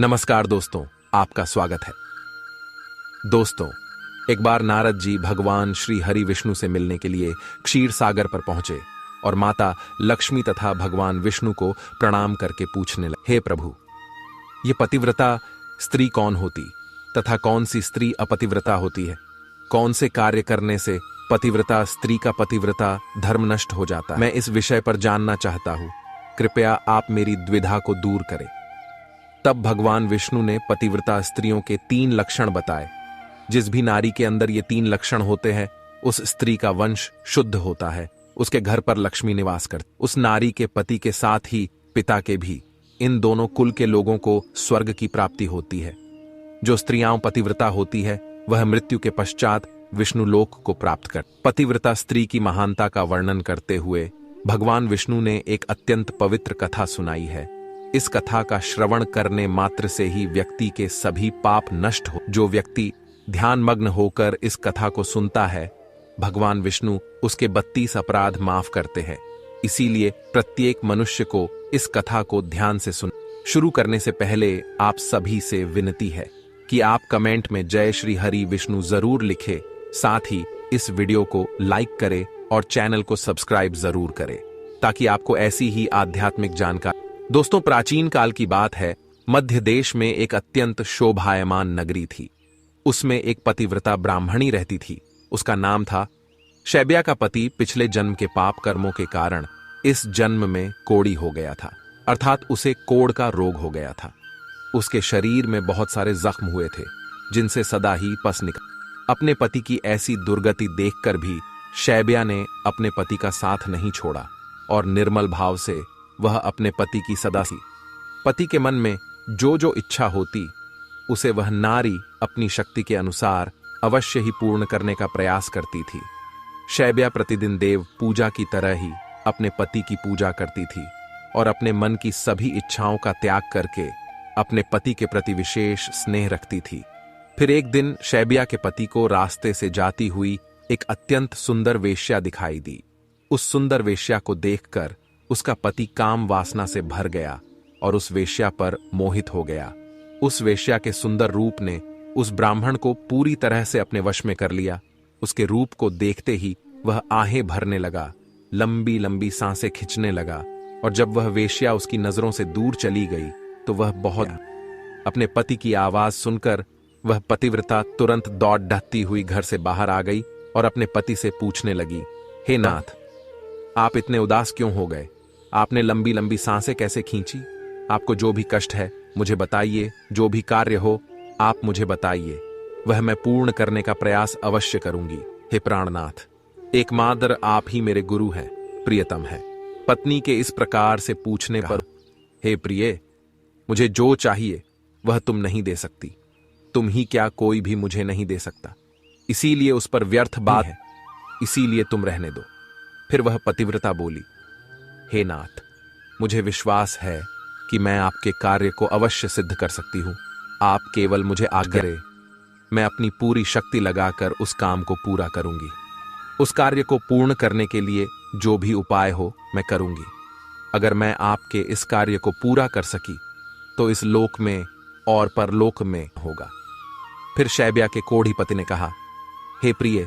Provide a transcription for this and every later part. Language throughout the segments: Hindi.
नमस्कार दोस्तों, आपका स्वागत है। दोस्तों, एक बार नारद जी भगवान श्री हरि विष्णु से मिलने के लिए क्षीर सागर पर पहुंचे और माता लक्ष्मी तथा भगवान विष्णु को प्रणाम करके पूछने लगे, हे प्रभु, ये पतिव्रता स्त्री कौन होती तथा कौन सी स्त्री अपतिव्रता होती है? कौन से कार्य करने से पतिव्रता स्त्री का पतिव्रता धर्म नष्ट हो जाता है? मैं इस विषय पर जानना चाहता हूं। कृपया आप मेरी द्विधा को दूर करें। तब भगवान विष्णु ने पतिव्रता स्त्रियों के 3 लक्षण बताए। जिस भी नारी के अंदर ये 3 लक्षण होते हैं, उस स्त्री का वंश शुद्ध होता है, उसके घर पर लक्ष्मी निवास करती, उस नारी के पति के साथ ही पिता के भी, इन दोनों कुल के लोगों को स्वर्ग की प्राप्ति होती है। जो स्त्रियां पतिव्रता होती है, वह मृत्यु के पश्चात विष्णु लोक को प्राप्त कर। पतिव्रता स्त्री की महानता का वर्णन करते हुए भगवान विष्णु ने एक अत्यंत पवित्र कथा सुनाई है। इस कथा का श्रवण करने मात्र से ही व्यक्ति के सभी पाप नष्ट हो। जो व्यक्ति ध्यानमग्न होकर इस कथा को सुनता है, भगवान विष्णु उसके 32 अपराध माफ करते हैं। इसीलिए प्रत्येक मनुष्य को इस कथा को ध्यान से सुन। शुरू करने से पहले आप सभी से विनती है कि आप कमेंट में जय श्री हरि विष्णु जरूर लिखें। साथ ही इस वीडियो को लाइक करें और चैनल को सब्सक्राइब जरूर करें ताकि आपको ऐसी ही आध्यात्मिक जानकारी। दोस्तों, प्राचीन काल की बात है। मध्य देश में एक अत्यंत शोभायमान नगरी थी। उसमें एक पतिव्रता ब्राह्मणी रहती थी। उसका नाम था शैब्या। का पति पिछले जन्म के पाप कर्मों के कारण इस जन्म में कोढ़ी हो गया था, अर्थात उसे कोढ़ का रोग हो गया था। उसके शरीर में बहुत सारे जख्म हुए थे जिनसे सदा ही पस निकल। अपने पति की ऐसी दुर्गति देखकर भी शैब्या ने अपने पति का साथ नहीं छोड़ा और निर्मल भाव से वह अपने पति की सदा सी। पति के मन में जो जो इच्छा होती, उसे वह नारी अपनी शक्ति के अनुसार अवश्य ही पूर्ण करने का प्रयास करती थी। शैब्या प्रतिदिन देव पूजा की तरह ही अपने पति की पूजा करती थी और अपने मन की सभी इच्छाओं का त्याग करके अपने पति के प्रति विशेष स्नेह रखती थी। फिर एक दिन शैब्या के पति को रास्ते से जाती हुई एक अत्यंत सुंदर वेश्या दिखाई दी। उस सुंदर वेश्या को देखकर उसका पति काम वासना से भर गया और उस वेश्या पर मोहित हो गया। उस वेश्या के सुंदर रूप ने उस ब्राह्मण को पूरी तरह से अपने वश में कर लिया। उसके रूप को देखते ही वह आहें भरने लगा, लंबी लंबी सांसें खींचने लगा और जब वह वेश्या उसकी नजरों से दूर चली गई तो वह बहुत अपने पति की आवाज सुनकर वह पतिव्रता तुरंत दौड़ डहती हुई घर से बाहर आ गई और अपने पति से पूछने लगी, हे नाथ, आप इतने उदास क्यों हो गए? आपने लंबी लंबी सांसें कैसे खींची? आपको जो भी कष्ट है मुझे बताइए, जो भी कार्य हो आप मुझे बताइए, वह मैं पूर्ण करने का प्रयास अवश्य करूंगी। हे प्राणनाथ, एकमात्र आप ही मेरे गुरु हैं, प्रियतम है। पत्नी के इस प्रकार से पूछने पर, हे प्रिय, मुझे जो चाहिए वह तुम नहीं दे सकती। तुम ही क्या, कोई भी मुझे नहीं दे सकता, इसीलिए उस पर व्यर्थ बात है, इसीलिए तुम रहने दो। फिर वह पतिव्रता बोली, हे नाथ, मुझे विश्वास है कि मैं आपके कार्य को अवश्य सिद्ध कर सकती हूं। आप केवल मुझे आज्ञा करें, मैं अपनी पूरी शक्ति लगाकर उस काम को पूरा करूंगी। उस कार्य को पूर्ण करने के लिए जो भी उपाय हो मैं करूंगी। अगर मैं आपके इस कार्य को पूरा कर सकी तो इस लोक में और परलोक में होगा। फिर शैब्या के कोढ़ी पति ने कहा, हे प्रिय,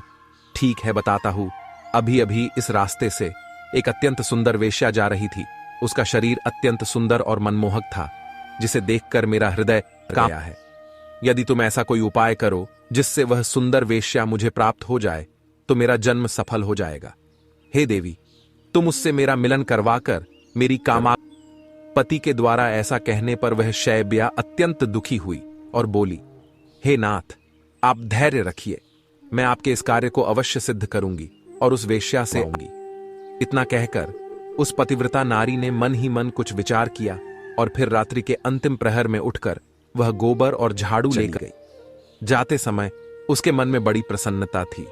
ठीक है, बताता हूं। अभी अभी इस रास्ते से एक अत्यंत सुंदर वेश्या जा रही थी। उसका शरीर अत्यंत सुंदर और मनमोहक था, जिसे देखकर मेरा हृदय कांप गया है। यदि तुम ऐसा कोई उपाय करो जिससे वह सुंदर वेश्या मुझे प्राप्त हो जाए तो मेरा जन्म सफल हो जाएगा। हे देवी, तुम उससे मेरा मिलन करवाकर मेरी कामना। पति के द्वारा ऐसा कहने पर वह शैब्या अत्यंत दुखी हुई और बोली, हे नाथ, आप धैर्य रखिए, मैं आपके इस कार्य को अवश्य सिद्ध करूंगी और उस वेश्या से आऊंगी। इतना कहकर उस पतिव्रता नारी ने मन ही मन कुछ विचार किया और फिर रात्रि के अंतिम प्रहर में उठकर वह गोबर और झाड़ू लेकर गई। जाते समय उसके मन में बड़ी प्रसन्नता थी।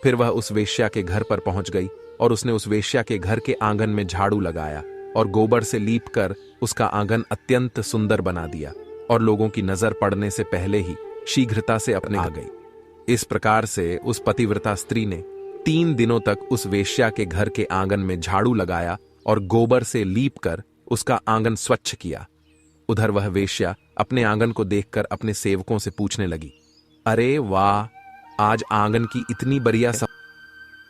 फिर वह उस वेश्या के घर पर पहुंच गई और उसने उस वेश्या के घर के आंगन में झाड़ू लगाया और गोबर से लीपकर उसका आंगन अत्यंत सुंदर बना दिया और लोगों की नजर पड़ने से पहले ही शीघ्रता से अपने आ गई। इस प्रकार से उस पतिव्रता स्त्री ने 3 दिनों तक उस वेश्या के घर के आंगन में झाड़ू लगाया और गोबर से लीपकर उसका आंगन स्वच्छ किया। उधर वह वेश्या अपने आंगन को देखकर अपने सेवकों से पूछने लगी, अरे वाह, आज आंगन की इतनी बढ़िया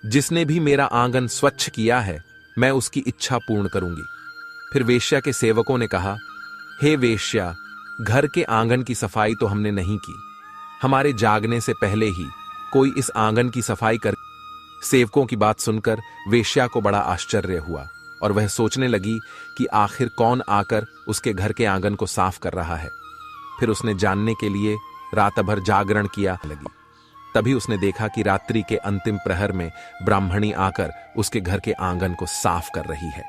जिसने भी मेरा आंगन स्वच्छ किया है, मैं उसकी इच्छा पूर्ण करूंगी। फिर वेश्या के सेवकों ने कहा, हे वेश्या, घर के आंगन की सफाई तो हमने नहीं की, हमारे जागने से पहले ही कोई इस आंगन की सफाई कर। सेवकों की बात सुनकर वेश्या को बड़ा आश्चर्य हुआ और वह सोचने लगी कि आखिर कौन आकर उसके घर के आंगन को साफ कर रहा है। फिर उसने जानने के लिए रात भर जागरण किया लगी। तभी उसने देखा कि रात्रि के अंतिम प्रहर में ब्राह्मणी आकर उसके घर के आंगन को साफ कर रही है।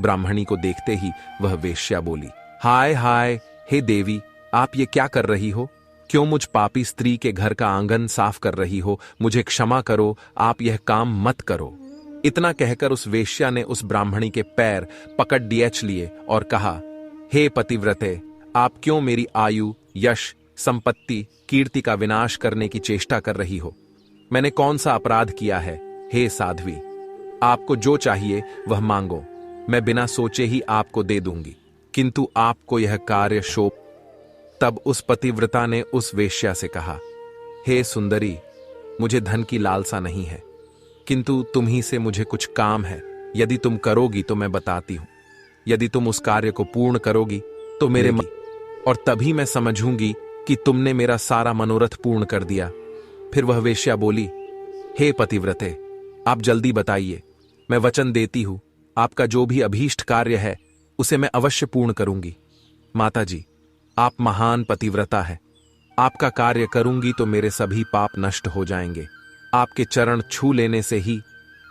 ब्राह्मणी को देखते ही वह वेश्या बोली, हाय हाय, हे देवी, आप ये क्या कर रही हो? क्यों मुझ पापी स्त्री के घर का आंगन साफ कर रही हो? मुझे क्षमा करो, आप यह काम मत करो। इतना कहकर उस वेश्या ने उस ब्राह्मणी के पैर पकड़ लिए और कहा, हे पतिव्रते, आप क्यों मेरी आयु, यश, संपत्ति, कीर्ति का विनाश करने की चेष्टा कर रही हो? मैंने कौन सा अपराध किया है? हे साध्वी, आपको जो चाहिए वह मांगो, मैं बिना सोचे ही आपको दे दूंगी, किंतु आपको यह कार्य शोभ। तब उस पतिव्रता ने उस वेश्या से कहा, हे सुंदरी, मुझे धन की लालसा नहीं है, किंतु तुम्ही से मुझे कुछ काम है। यदि तुम करोगी तो मैं बताती हूं। यदि तुम उस कार्य को पूर्ण करोगी तो मेरे और तभी मैं समझूंगी कि तुमने मेरा सारा मनोरथ पूर्ण कर दिया। फिर वह वेश्या बोली, हे पतिव्रते, आप जल्दी बताइए, मैं वचन देती हूं, आपका जो भी अभीष्ट कार्य है उसे मैं अवश्य पूर्ण करूंगी। माता जी, आप महान पतिव्रता है, आपका कार्य करूंगी तो मेरे सभी पाप नष्ट हो जाएंगे। आपके चरण छू लेने से ही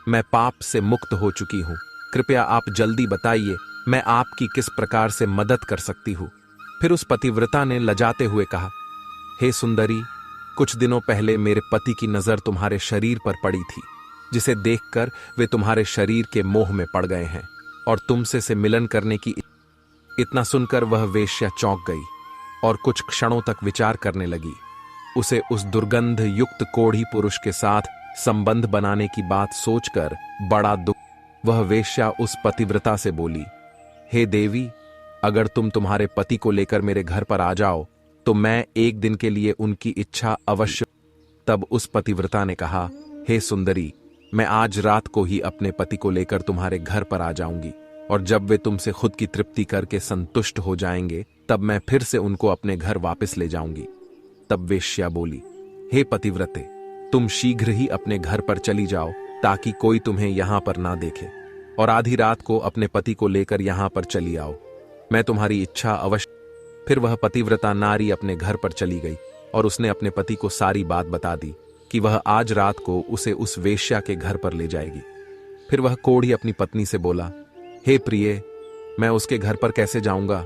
मैं पाप से मुक्त हो चुकी हूं। कृपया आप जल्दी बताइए, मैं आपकी किस प्रकार से मदद कर सकती हूं। फिर उस पतिव्रता ने लजाते हुए कहा, हे सुंदरी, कुछ दिनों पहले मेरे पति की नजर तुम्हारे शरीर पर पड़ी थी, जिसे देखकर वे तुम्हारे शरीर के मोह में पड़ गए हैं और तुमसे से मिलन करने की। इतना सुनकर वह वेश्या चौंक गई और कुछ क्षणों तक विचार करने लगी। उसे उस दुर्गंध युक्त कोढ़ी पुरुष के साथ संबंध बनाने की बात सोचकर बड़ा दुख। वह वेश्या उस पतिव्रता से बोली, हे देवी, अगर तुम तुम्हारे पति को लेकर मेरे घर पर आ जाओ तो मैं एक दिन के लिए उनकी इच्छा अवश्य। तब उस पतिव्रता ने कहा, हे सुंदरी, मैं आज रात को ही अपने पति को लेकर तुम्हारे घर पर आ जाऊंगी और जब वे तुमसे खुद की तृप्ति करके संतुष्ट हो जाएंगे तब मैं फिर से उनको अपने घर वापस ले जाऊंगी। तब वेश्या बोली, हे पतिव्रते, तुम शीघ्र ही अपने घर पर चली जाओ ताकि कोई तुम्हें यहां पर ना देखे, और आधी रात को अपने पति को लेकर यहां पर चली आओ, मैं तुम्हारी इच्छा अवश्य। फिर वह पतिव्रता नारी अपने घर पर चली गई और उसने अपने पति को सारी बात बता दी कि वह आज रात को उसे उस वेश्या के घर पर ले जाएगी। फिर वह कोढ़ी अपनी पत्नी से बोला, हे प्रिय, मैं उसके घर पर कैसे जाऊंगा?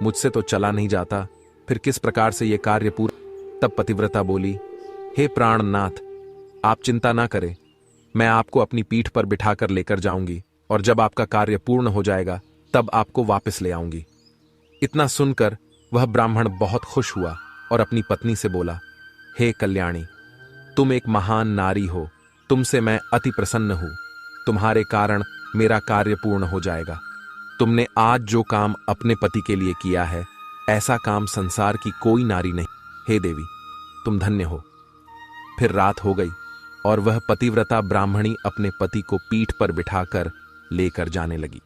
मुझसे तो चला नहीं जाता, फिर किस प्रकार से यह कार्य पूरा? तब पतिव्रता बोली, हे प्राणनाथ, आप चिंता ना करें, मैं आपको अपनी पीठ पर बिठाकर लेकर जाऊंगी और जब आपका कार्य पूर्ण हो जाएगा तब आपको वापस ले आऊंगी। इतना सुनकर वह ब्राह्मण बहुत खुश हुआ और अपनी पत्नी से बोला, हे कल्याणी, तुम एक महान नारी हो, तुमसे मैं अति प्रसन्न हूं, तुम्हारे कारण मेरा कार्य पूर्ण हो जाएगा। तुमने आज जो काम अपने पति के लिए किया है, ऐसा काम संसार की कोई नारी नहीं। हे देवी, तुम धन्य हो। फिर रात हो गई और वह पतिव्रता ब्राह्मणी अपने पति को पीठ पर बिठाकर लेकर जाने लगी।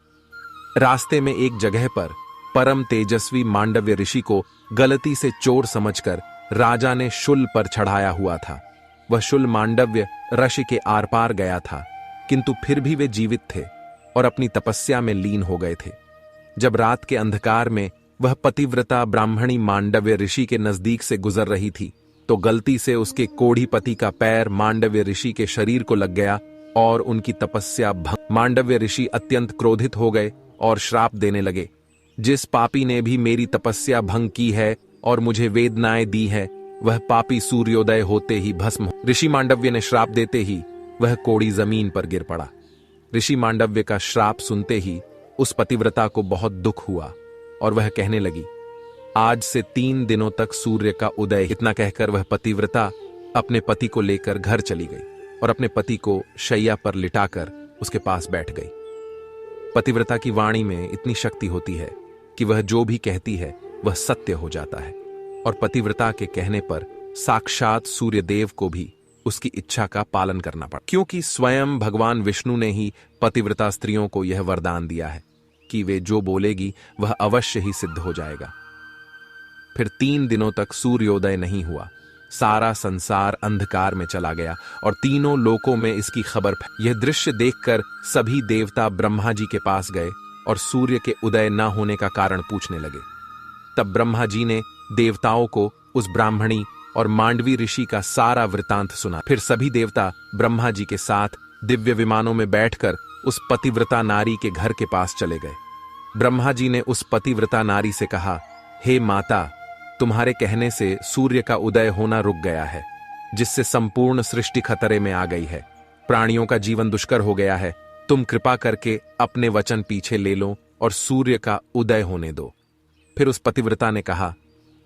रास्ते में एक जगह पर परम तेजस्वी मांडव्य ऋषि को गलती से चोर समझकर राजा ने शूल पर चढ़ाया हुआ था। वह शूल मांडव्य ऋषि के आर पार गया था, किंतु फिर भी वे जीवित थे और अपनी तपस्या में लीन हो गए थे। जब रात के अंधकार में वह पतिव्रता ब्राह्मणी मांडव्य ऋषि के नजदीक से गुजर रही थी तो गलती से उसके कोढ़ी पति का पैर मांडव्य ऋषि के शरीर को लग गया और उनकी तपस्या भंग। मांडव्य ऋषि अत्यंत क्रोधित हो गए और श्राप देने लगे, जिस पापी ने भी मेरी तपस्या भंग की है और मुझे वेदनाएं दी है, वह पापी सूर्योदय होते ही भस्म हो। ऋषि मांडव्य ने श्राप देते ही वह कोढ़ी जमीन पर गिर पड़ा। ऋषि मांडव्य का श्राप सुनते ही उस पतिव्रता को बहुत दुख हुआ और वह कहने लगी, आज से 3 दिनों तक सूर्य का उदय। इतना कहकर वह पतिव्रता अपने पति को लेकर घर चली गई और अपने पति को शैया पर लिटाकर उसके पास बैठ गई। पतिव्रता की वाणी में इतनी शक्ति होती है कि वह जो भी कहती है वह सत्य हो जाता है और पतिव्रता के कहने पर साक्षात सूर्यदेव को भी उसकी इच्छा का पालन करना पड़ा, क्योंकि स्वयं भगवान विष्णु ने ही पतिव्रता स्त्रियों को यह वरदान दिया है कि वे जो बोलेगी वह अवश्य ही सिद्ध हो जाएगा। फिर 3 दिनों तक सूर्योदय नहीं हुआ। सारा संसार अंधकार में चला गया और तीनों लोकों में इसकी खबर यह दृश्य देखकर सभी देवता ब्रह्मा जी के पास गए और सूर्य के उदय न होने का कारण पूछने लगे। तब ब्रह्मा जी ने देवताओं को उस ब्राह्मणी और मांडवी ऋषि का सारा वृतांत सुना। फिर सभी देवता ब्रह्मा जी के साथ दिव्य विमानों में बैठकर उस पतिव्रता नारी के घर के पास चले गए। ब्रह्मा जी ने उस पतिव्रता नारी से कहा, हे माता, तुम्हारे कहने से सूर्य का उदय होना रुक गया है, जिससे संपूर्ण सृष्टि खतरे में आ गई है। प्राणियों का जीवन दुष्कर हो गया है। तुम कृपा करके अपने वचन पीछे ले लो और सूर्य का उदय होने दो। फिर उस पतिव्रता ने कहा,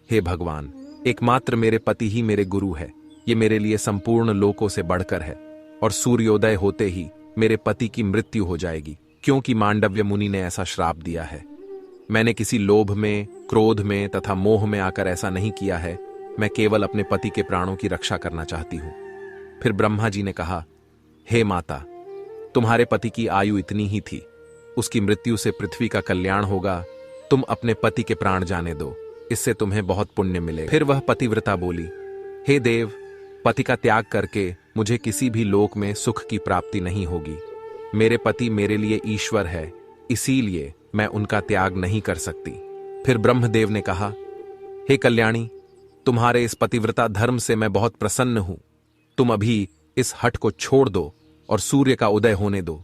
हे भगवान, एकमात्र मेरे पति ही मेरे गुरु है। ये मेरे लिए संपूर्ण लोकों से बढ़कर है और सूर्योदय होते ही मेरे पति की मृत्यु हो जाएगी, क्योंकि मांडव्य मुनि ने ऐसा श्राप दिया है। मैंने किसी लोभ में, क्रोध में तथा मोह में आकर ऐसा नहीं किया है। मैं केवल अपने पति के प्राणों की रक्षा करना चाहती हूं। फिर ब्रह्मा जी ने कहा, हे माता, तुम्हारे पति की आयु इतनी ही थी, उसकी मृत्यु से पृथ्वी का कल्याण होगा। तुम अपने पति के प्राण जाने दो, इससे तुम्हें बहुत पुण्य मिलेगा। फिर वह पतिव्रता बोली, हे देव, पति का त्याग करके मुझे किसी भी लोक में सुख की प्राप्ति नहीं होगी। मेरे पति मेरे लिए ईश्वर है, इसीलिए मैं उनका त्याग नहीं कर सकती। फिर ब्रह्मदेव ने कहा, हे कल्याणी, तुम्हारे इस पतिव्रता धर्म से मैं बहुत प्रसन्न हूं। तुम अभी इस हठ को छोड़ दो और सूर्य का उदय होने दो,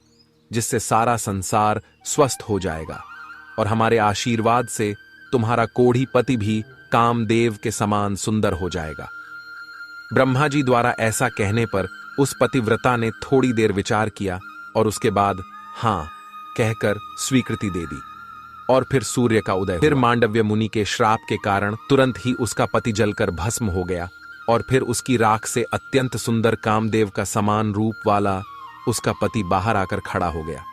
जिससे सारा संसार स्वस्थ हो जाएगा और हमारे आशीर्वाद से तुम्हारा कोढ़ी पति भी कामदेव के समान सुंदर हो जाएगा। ब्रह्मा जी द्वारा ऐसा कहने पर उस पतिव्रता ने थोड़ी देर विचार किया और उसके बाद हां कहकर स्वीकृति दे दी और फिर सूर्य का उदय। फिर मांडव्य मुनि के श्राप के कारण तुरंत ही उसका पति जलकर भस्म हो गया और फिर उसकी राख से अत्यंत सुंदर कामदेव का समान रूप वाला उसका पति बाहर आकर खड़ा हो गया।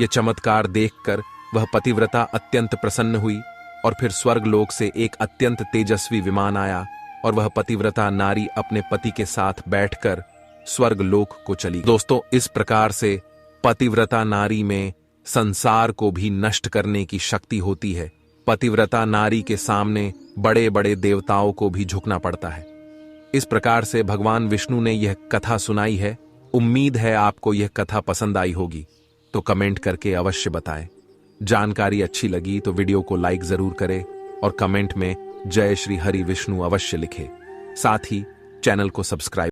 यह चमत्कार देखकर वह पतिव्रता अत्यंत प्रसन्न हुई और फिर स्वर्गलोक से एक अत्यंत तेजस्वी विमान आया और वह पतिव्रता नारी अपने पति के साथ बैठकर स्वर्गलोक को चली। दोस्तों, इस प्रकार से पतिव्रता नारी में संसार को भी नष्ट करने की शक्ति होती है। पतिव्रता नारी के सामने बड़े बड़े देवताओं को भी झुकना पड़ता है। इस प्रकार से भगवान विष्णु ने यह कथा सुनाई है। उम्मीद है आपको यह कथा पसंद आई होगी, तो कमेंट करके अवश्य बताएं। जानकारी अच्छी लगी तो वीडियो को लाइक जरूर करें और कमेंट में जय श्री हरि विष्णु अवश्य लिखें। साथ ही चैनल को सब्सक्राइब